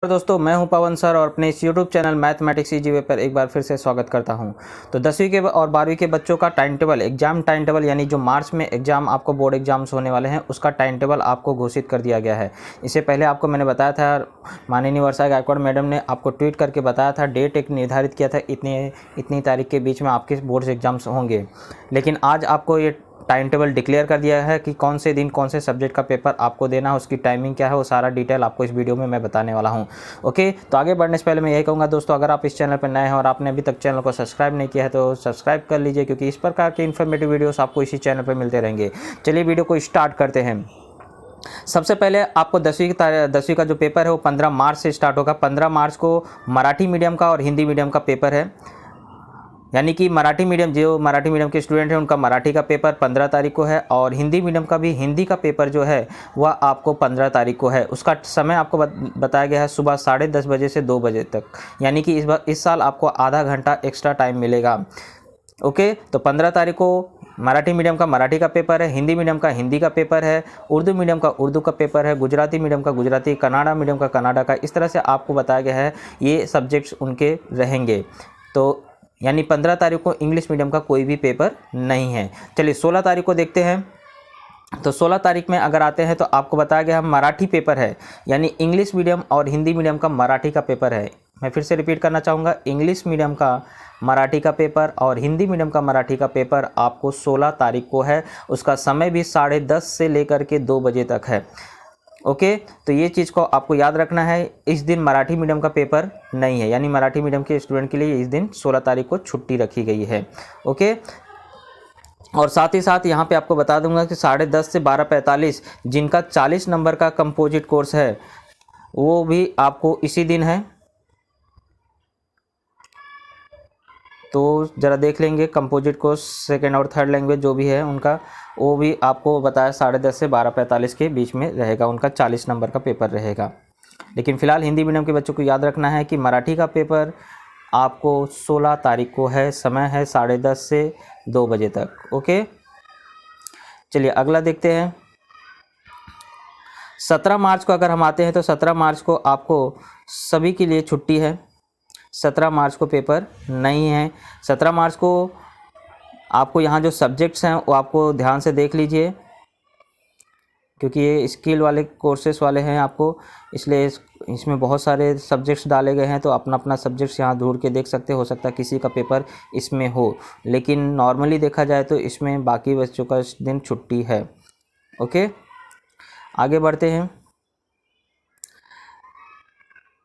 दोस्तों, मैं हूं पवन सर और अपने इस YouTube channel mathematics easy way पर एक बार फिर से स्वागत करता हूं। तो 10वीं के और 12वीं के बच्चों का time table, exam time table, यानी जो मार्च में एग्जाम आपको बोर्ड एग्जाम्स होने वाले हैं उसका टाइम टेबल आपको घोषित कर दिया गया है। इससे पहले आपको मैंने बताया था, माननीय वर्षा गायकवाड़ मैडम ने आपको ट्वीट करके बताया था, डेट एक निर्धारित किया था, इतनी तारीख के बीच में आपके बोर्ड एग्जाम्स होंगे। लेकिन आज आपको ये टाइम टेबल डिक्लेयर कर दिया है कि कौन से दिन कौन से सब्जेक्ट का पेपर आपको देना है, उसकी टाइमिंग क्या है, वो सारा डिटेल आपको इस वीडियो में मैं बताने वाला हूं। ओके, तो आगे बढ़ने से पहले मैं यही कहूँगा दोस्तों, अगर आप इस चैनल पर नए हैं और आपने अभी तक चैनल को सब्सक्राइब नहीं किया है तो सब्सक्राइब कर लीजिए, क्योंकि इस प्रकार के इन्फॉर्मेटिव वीडियोस आपको इसी चैनल पर मिलते रहेंगे। चलिए वीडियो को स्टार्ट करते हैं। सबसे पहले आपको 10वीं का जो पेपर है वो 15 मार्च से स्टार्ट होगा। 15 मार्च को मराठी मीडियम का और हिंदी मीडियम का पेपर है, यानी कि मराठी मीडियम के स्टूडेंट हैं उनका मराठी का पेपर 15 तारीख को है, और हिंदी मीडियम का भी हिंदी का पेपर जो है वह आपको 15 तारीख को है। उसका समय आपको बताया गया है सुबह 10:30 बजे से 2 बजे तक, यानी कि इस साल आपको आधा घंटा एक्स्ट्रा टाइम मिलेगा। ओके, तो 15 तारीख को मराठी मीडियम का मराठी का पेपर है, हिंदी मीडियम का हिंदी का पेपर है, उर्दू मीडियम का उर्दू का पेपर है, गुजराती मीडियम का गुजराती, कन्नड़ा मीडियम का कन्नड़ा का, इस तरह से आपको बताया गया है ये सब्जेक्ट्स उनके रहेंगे। तो यानी 15 तारीख को इंग्लिश मीडियम का कोई भी पेपर नहीं है। चलिए 16 तारीख को देखते हैं। तो 16 तारीख में अगर आते हैं तो आपको बताया गया मराठी पेपर है, यानी इंग्लिश मीडियम और हिंदी मीडियम का मराठी का पेपर है। मैं फिर से रिपीट करना चाहूँगा, इंग्लिश मीडियम का मराठी का पेपर और हिंदी मीडियम का मराठी का पेपर आपको 16 तारीख को है। उसका समय भी 10:30 से लेकर के 2 बजे तक है। ओके, तो ये चीज़ को आपको याद रखना है। इस दिन मराठी मीडियम का पेपर नहीं है, यानी मराठी मीडियम के स्टूडेंट के लिए इस दिन 16 तारीख को छुट्टी रखी गई है। ओके, और साथ ही साथ यहाँ पे आपको बता दूंगा कि 10:30 से 12:45 जिनका 40 नंबर का कंपोजिट कोर्स है वो भी आपको इसी दिन है। तो ज़रा देख लेंगे, कंपोजिट कोर्स सेकेंड और थर्ड लैंग्वेज जो भी है उनका, वो भी आपको बताया 10:30 से 12:45 के बीच में रहेगा, उनका 40 नंबर का पेपर रहेगा। लेकिन फ़िलहाल हिंदी मीडियम के बच्चों को याद रखना है कि मराठी का पेपर आपको 16 तारीख को है, समय है 10:30 से 2 बजे तक। ओके, चलिए अगला देखते हैं। 17 मार्च को अगर हम आते हैं तो 17 मार्च को आपको सभी के लिए छुट्टी है। 17 मार्च को पेपर नहीं है। 17 मार्च को आपको यहाँ जो सब्जेक्ट्स हैं वो आपको ध्यान से देख लीजिए, क्योंकि ये स्किल वाले कोर्सेस वाले हैं आपको, इसलिए इसमें बहुत सारे सब्जेक्ट्स डाले गए हैं। तो अपना अपना सब्जेक्ट्स यहाँ ढूंढ के देख सकते हो सकता है किसी का पेपर इसमें हो, लेकिन नॉर्मली देखा जाए तो इसमें बाकी बच्चों का इस दिन छुट्टी है। ओके, आगे बढ़ते हैं।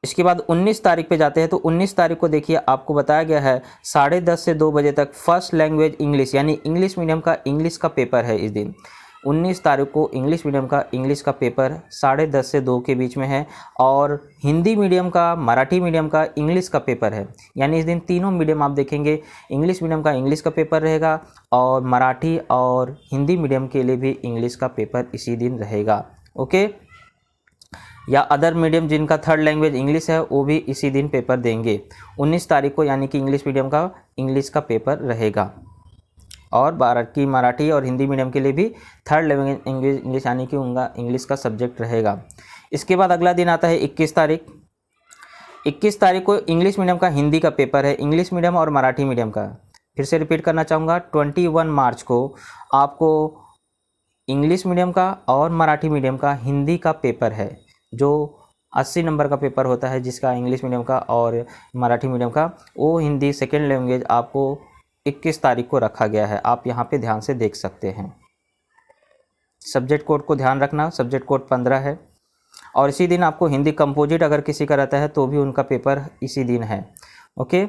इसके बाद 19 तारीख पे जाते हैं। तो 19 तारीख को देखिए आपको बताया गया है 10:30 से 2 बजे तक फर्स्ट लैंग्वेज इंग्लिश, यानी इंग्लिश मीडियम का इंग्लिश का पेपर है इस दिन। 19 तारीख को इंग्लिश मीडियम का इंग्लिश का पेपर 10:30 से 2 के बीच में है, और हिंदी मीडियम का मराठी मीडियम का इंग्लिश का पेपर है। यानी इस दिन तीनों मीडियम आप देखेंगे, इंग्लिश मीडियम का इंग्लिश का पेपर रहेगा और मराठी और हिंदी मीडियम के लिए भी इंग्लिश का पेपर इसी दिन रहेगा। ओके, या अदर मीडियम जिनका थर्ड लैंग्वेज इंग्लिश है वो भी इसी दिन पेपर देंगे 19 तारीख को, यानी कि इंग्लिश मीडियम का इंग्लिश का पेपर रहेगा। और बाकी मराठी और हिंदी मीडियम के लिए भी थर्ड लैंग्वेज इंग्लिश यानी कि उनका इंग्लिश का सब्जेक्ट रहेगा। इसके बाद अगला दिन आता है 21 तारीख। 21 तारीख को इंग्लिश मीडियम का हिंदी का पेपर है, इंग्लिश मीडियम और मराठी मीडियम का। फिर से रिपीट करना चाहूँगा, 21 मार्च को आपको इंग्लिश मीडियम का और मराठी मीडियम का हिंदी का पेपर है, जो 80 नंबर का पेपर होता है जिसका इंग्लिश मीडियम का और मराठी मीडियम का, वो हिंदी सेकेंड लैंग्वेज आपको 21 तारीख को रखा गया है। आप यहाँ पे ध्यान से देख सकते हैं। सब्जेक्ट कोड को ध्यान रखना, सब्जेक्ट कोड 15 है, और इसी दिन आपको हिंदी कंपोजिट अगर किसी का रहता है तो भी उनका पेपर इसी दिन है। ओके,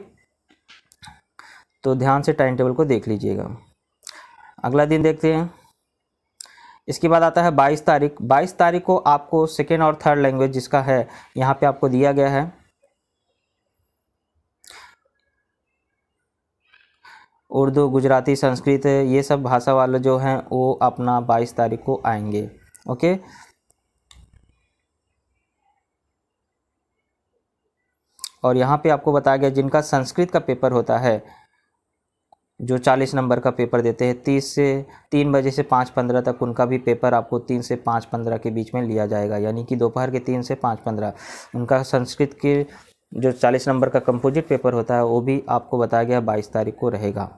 तो ध्यान से टाइम टेबल को देख लीजिएगा। अगला दिन देखते हैं। इसके बाद आता है 22 तारीख। 22 तारीख को आपको सेकेंड और थर्ड लैंग्वेज जिसका है यहाँ पे आपको दिया गया है, उर्दू, गुजराती, संस्कृत, ये सब भाषा वाले जो हैं वो अपना 22 तारीख को आएंगे। ओके, और यहाँ पे आपको बताया गया जिनका संस्कृत का पेपर होता है जो 40 नंबर का पेपर देते हैं 3 बजे से 5:15 तक, उनका भी पेपर आपको 3 से 5:15 के बीच में लिया जाएगा, यानी कि दोपहर के 3 से 5:15। उनका संस्कृत के जो 40 नंबर का कंपोजिट पेपर होता है वो भी आपको बताया गया 22 तारीख को रहेगा।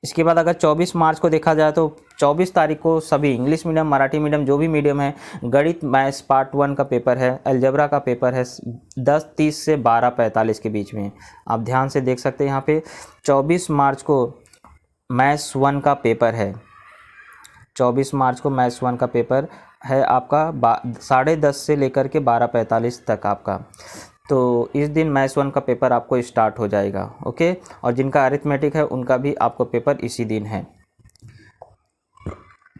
इसके बाद अगर 24 मार्च को देखा जाए तो 24 तारीख को सभी इंग्लिश मीडियम, मराठी मीडियम, जो भी मीडियम है, गणित मैथ्स पार्ट 1 का पेपर है, अलजेब्रा का पेपर है 10:30 से 12:45 के बीच में। आप ध्यान से देख सकते हैं यहाँ पे 24 मार्च को मैथ्स 1 का पेपर है। 24 मार्च को मैथ्स 1 का पेपर है आपका 10:30 से लेकर के 12:45 तक आपका। तो इस दिन मैथ्स 1 का पेपर आपको स्टार्ट हो जाएगा। ओके, और जिनका अरिथमेटिक है उनका भी आपको पेपर इसी दिन है।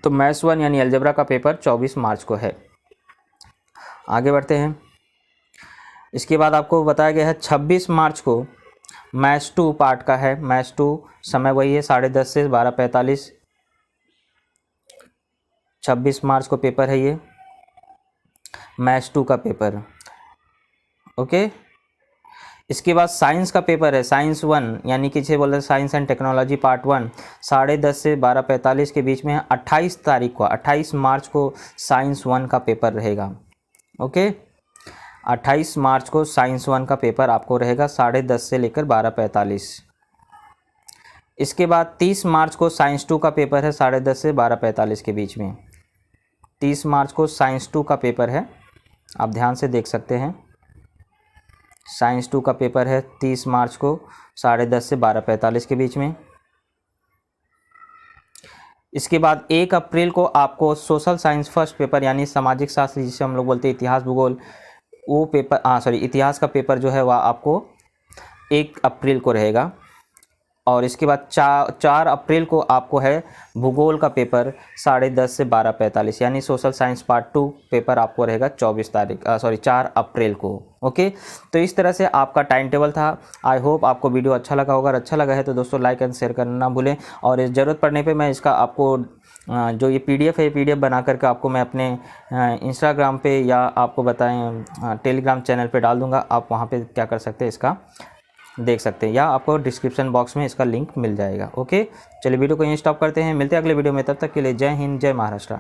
तो मैथ्स 1 यानी अलजेब्रा का पेपर 24 मार्च को है। आगे बढ़ते हैं। इसके बाद आपको बताया गया है 26 मार्च को मैथ्स 2 पार्ट का है। मैथ्स 2 समय वही है 10:30 से 12:45। 26 मार्च को पेपर है ये मैथ्स 2 का पेपर। ओके, इसके बाद साइंस का पेपर है, साइंस 1 यानी कि इसे बोलते हैं साइंस एंड टेक्नोलॉजी पार्ट 1, 10:30 से 12:45 के बीच में है। 28 तारीख को 28 मार्च को साइंस 1 का पेपर रहेगा। ओके, 28 मार्च को साइंस 1 का पेपर आपको रहेगा 10:30 से लेकर 12:45। इसके बाद 30 मार्च को साइंस 2 का पेपर है 10:30 से 12:45 के बीच में। 30 मार्च को साइंस 2 का पेपर है, आप ध्यान से देख सकते हैं। साइंस 2 का पेपर है 30 मार्च को 10:30 से 12:45 के बीच में। इसके बाद 1 अप्रैल को आपको सोशल साइंस फर्स्ट पेपर यानी सामाजिक शास्त्र जिसे हम लोग बोलते हैं इतिहास भूगोल, वो पेपर इतिहास का पेपर जो है वह आपको 1 अप्रैल को रहेगा। और इसके बाद 4 अप्रैल को आपको है भूगोल का पेपर 10:30 से 12:45 यानी सोशल साइंस पार्ट 2 पेपर आपको रहेगा 4 अप्रैल को। ओके, तो इस तरह से आपका टाइम टेबल था। आई होप आपको वीडियो अच्छा लगा होगा। अच्छा लगा है तो दोस्तों लाइक एंड शेयर करना ना भूलें। और इस ज़रूरत पड़ने पे मैं इसका आपको जो ये PDF है, PDF बना करके आपको मैं अपने इंस्टाग्राम पे या आपको बताएं टेलीग्राम चैनल पे डाल दूँगा। आप वहाँ पे क्या कर सकते हैं, इसका देख सकते हैं, या आपको डिस्क्रिप्शन बॉक्स में इसका लिंक मिल जाएगा। ओके, चलिए वीडियो को यहीं स्टॉप करते हैं, मिलते हैं अगले वीडियो में। तब तक के लिए जय हिंद, जय महाराष्ट्र।